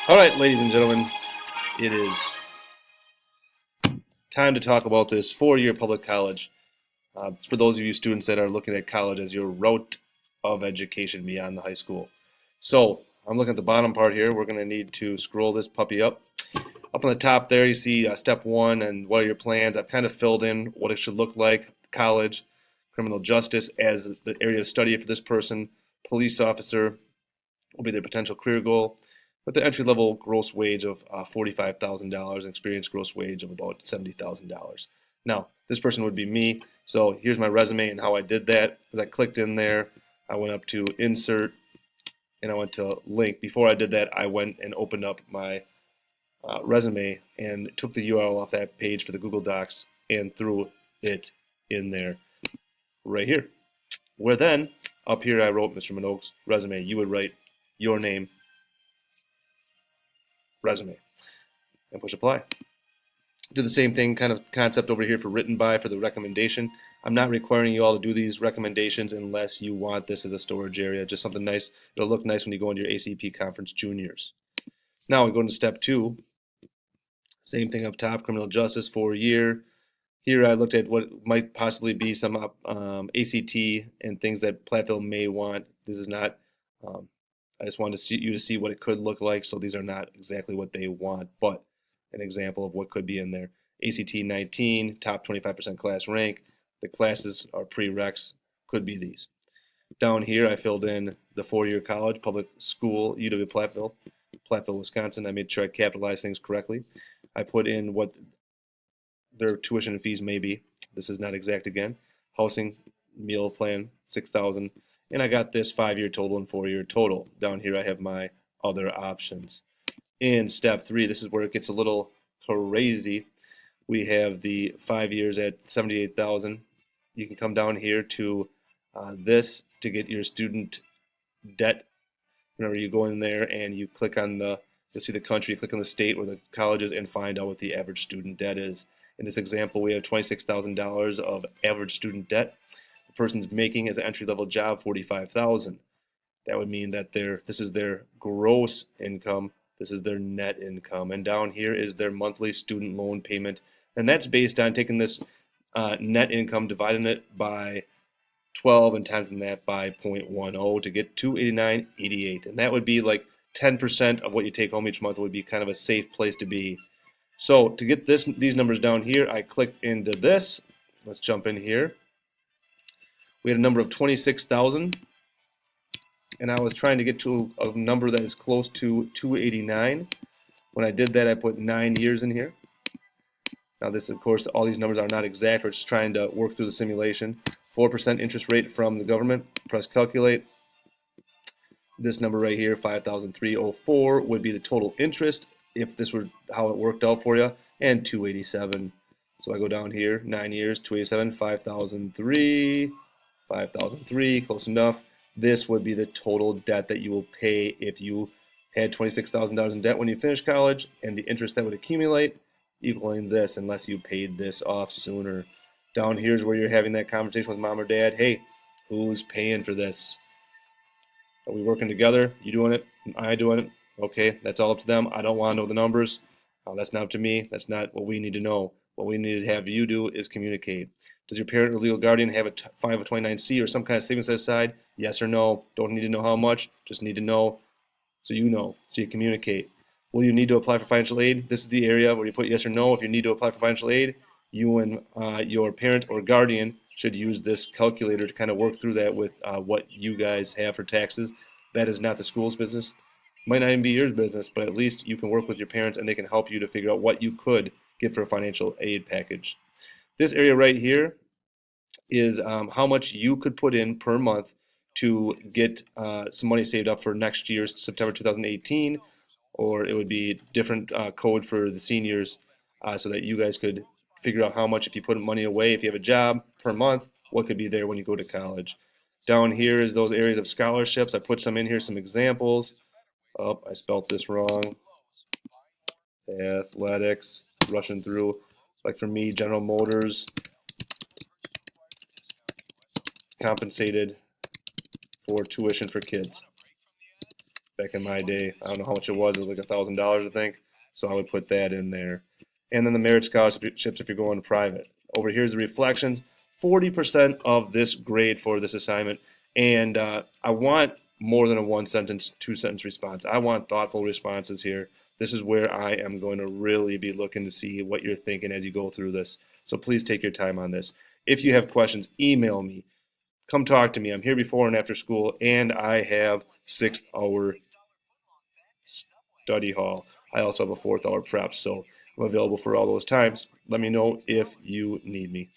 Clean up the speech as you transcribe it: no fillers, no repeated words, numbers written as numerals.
All right, ladies and gentlemen, it is time to talk about this four-year public college. For those of you students that are looking at college as your route of education beyond the high school. So I'm looking at the bottom part here. We're going to need to scroll this puppy up. Up on the top there, you see step one and what are your plans. I've kind of filled in what it should look like. College, criminal justice as the area of study for this person. Police officer will be their potential career goal, with the entry level gross wage of $45,000 and experience gross wage of about $70,000. Now, this person would be me. So here's my resume and how I did that. As I clicked in there, I went up to insert and I went to link. Before I did that, I went and opened up my resume and took the URL off that page for the Google Docs and threw it in there right here. Where then, up here I wrote Mr. Minogue's resume. You would write your name, resume, and push apply. Do the same thing, kind of concept over here for written by for the recommendation. I'm not requiring you all to do these recommendations unless you want this as a storage area, just something nice. It'll look nice when you go into your ACP conference juniors. Now we go into step two. Same thing up top, criminal justice, 4-year. Here I looked at what might possibly be some ACT and things that Platteville may want. This is not, I just wanted you to see what it could look like, so these are not exactly what they want, but an example of what could be in there. ACT 19, top 25% class rank. The classes are prereqs, could be these. Down here I filled in the 4-year college, public school, UW Platteville, Wisconsin. I made sure I capitalized things correctly. I put in what their tuition and fees may be. This is not exact again. Housing, meal plan, $6,000. And I got this 5-year total and 4-year total. Down here I have my other options. In step 3, this is where it gets a little crazy. We have the 5 years at $78,000. You can come down here to this to get your student debt. Remember, you go in there and you click on you'll see the country, you click on the state where the college is and find out what the average student debt is. In this example, we have $26,000 of average student debt. The person's making as an entry-level job $45,000. That would mean that this is their gross income, this is their net income, and down here is their monthly student loan payment, and that's based on taking this net income, dividing it by 12 and timing that by 0.10 to get 289.88, and that would be like 10% of what you take home each month would be kind of a safe place to be. So to get these numbers down here, I clicked into this. Let's jump in here. We had a number of 26,000, and I was trying to get to a number that is close to 289. When I did that, I put 9 years in here. Now this, of course, all these numbers are not exact. We're just trying to work through the simulation. 4% interest rate from the government. Press calculate. This number right here, 5,304, would be the total interest if this were how it worked out for you, and 287. So I go down here, 9 years, 287, 5,003, close enough. This would be the total debt that you will pay if you had $26,000 in debt when you finish college, and the interest that would accumulate equaling this unless you paid this off sooner. Down here is where you're having that conversation with mom or dad. Hey, who's paying for this? Are we working together? You doing it? Am I doing it? Okay, that's all up to them. I don't want to know the numbers. That's not up to me. That's not what we need to know. What we need to have you do is communicate. Does your parent or legal guardian have a 529C or some kind of savings set aside? Yes or no? Don't need to know how much. Just need to know so you communicate. Will you need to apply for financial aid? This is the area where you put yes or no. If you need to apply for financial aid, you and your parent or guardian should use this calculator to kind of work through that with what you guys have for taxes. That is not the school's business. Might not even be your business, but at least you can work with your parents and they can help you to figure out what you could get for a financial aid package. This area right here is how much you could put in per month to get some money saved up for next year's September 2018, or it would be different code for the seniors so that you guys could figure out how much, if you put money away, if you have a job per month, what could be there when you go to college. Down here is those areas of scholarships. I put some in here, some examples. Oh, I spelled this wrong. Athletics, rushing through. Like for me, General Motors compensated for tuition for kids. back in my day. I don't know how much it was. It was like $1,000, I think. So I would put that in there. And then the merit scholarships if you're going private. Over here's the reflections. 40% of this grade for this assignment. And I want more than a one sentence, two sentence response. I want thoughtful responses here. This is where I am going to really be looking to see what you're thinking as you go through this. So please take your time on this. If you have questions, email me. Come talk to me. I'm here before and after school, and I have 6 hour study hall. I also have a 4th hour prep, so I'm available for all those times. Let me know if you need me.